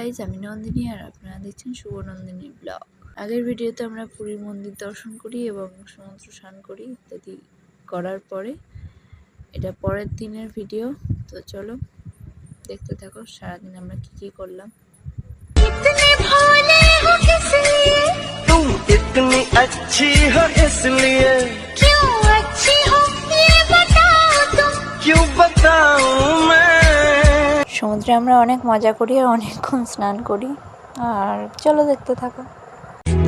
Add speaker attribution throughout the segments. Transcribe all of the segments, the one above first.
Speaker 1: Guys, আমি নন্দিনী আর আপনারা দেখছেন শুভ নন্দিনী ব্লগ। আগের ভিডিওতে আমরা পুরীর মন্দির দর্শন করি এবং সমুদ্র স্নান করি ইত্যাদি করার পরে এটা পরের দিনের ভিডিও। তো চলো দেখতে থাকো সারাদিন আমরা কি করলাম।
Speaker 2: तुम इतनी अच्छी हो इसलिए
Speaker 3: क्यों अच्छी हो ये बताओ तुम
Speaker 2: क्यों बताऊं मैं।
Speaker 1: সমুদ্রে আমরা অনেক মজা করি আর অনেকক্ষণ স্নান করি, আর চলো দেখতে থাকো।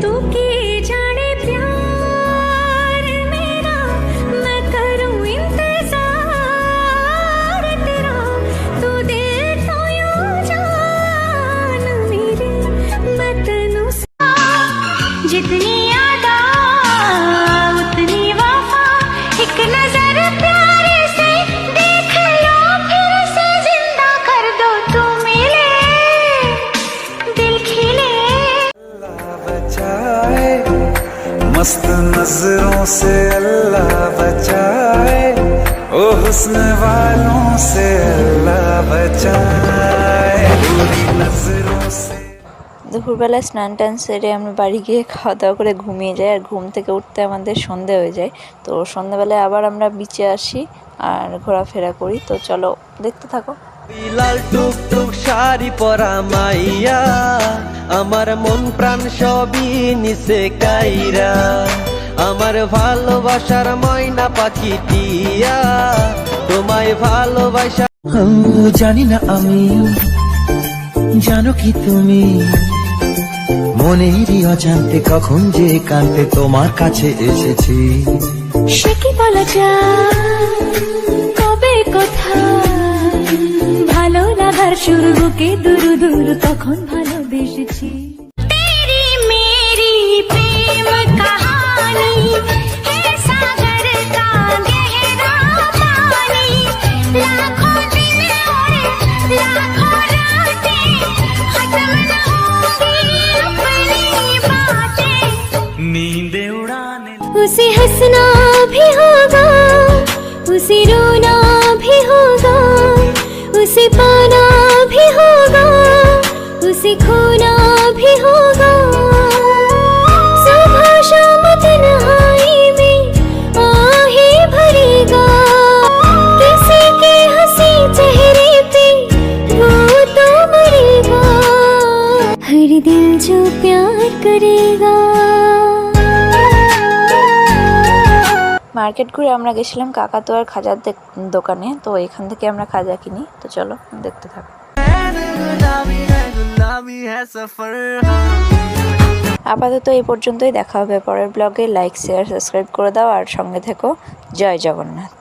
Speaker 3: तू की जाने प्यार मेरा मैं करूं इंतजार तेरा तू दे तो यूं जान मेरे मैं तेनू जितनी यादा उतनी वफा एक नजर प्यारे से देख लो फिर से जिंदा कर दो तू मिले दिल खिले।
Speaker 2: अल्लाह बचाए मस्त नजरों से अल्लाह बचाए ओ हुस्न वालों से अल्लाह बचाए बुरी नजरों से।
Speaker 1: দুপুরবেলা স্নান টান সেরে আমরা বাড়ি গিয়ে খাওয়া দাওয়া করে ঘুমিয়ে যাই, আর ঘুম থেকে উঠতে আমাদের সন্ধে হয়ে যায়। তো সন্ধ্যাবেলায় আবার আমরা বিচে আসি আর ঘোরাফেরা করি। তো চলো দেখতে থাকো।
Speaker 2: লাল টুক টুক শাড়ি পরা মাইয়া আমার মন প্রাণ সবই নিছে কাইরা আমার ভালোবাসার ময়না পাখি টিয়া তোমায় ভালোবাসা জানি না আমি জানো কি তুমি মনেরই অজান্তে কখন যে কান্তে তোমার কাছে এসেছি
Speaker 3: সে কি বলা যায় কবে কোথায় ভালো লাগার শুরু বুকে দূর দূর তখন ভালোবেসেছি। तेरी मेरी प्रेम कहानी है सागर का गहरा पानी लाखों दिन और लाखों रातें खत्म न होंगी अपनी बातें
Speaker 2: नींदे उड़ाने
Speaker 3: उसे हंसना भी होगा उसे रोना भी होगा उसे पाना भी होगा उसे खोना भी होगा सुबह शाम तन्हाई में आहें भरेगा किसी के हंसी चेहरे पे वो तो मरेगा हर दिल जो प्यार करेगा।
Speaker 1: মার্কেট ঘুরে আমরা গেছিলাম কাকাতুয়ার খাজার দোকানে। তো এখান থেকে আমরা খাজা কিনি। তো চলো দেখতে থাকো। আপাতত এই পর্যন্তই, দেখা হবে পরের ব্লগে। লাইক শেয়ার সাবস্ক্রাইব করে দাও আর সঙ্গে থেকো। জয় জগন্নাথ।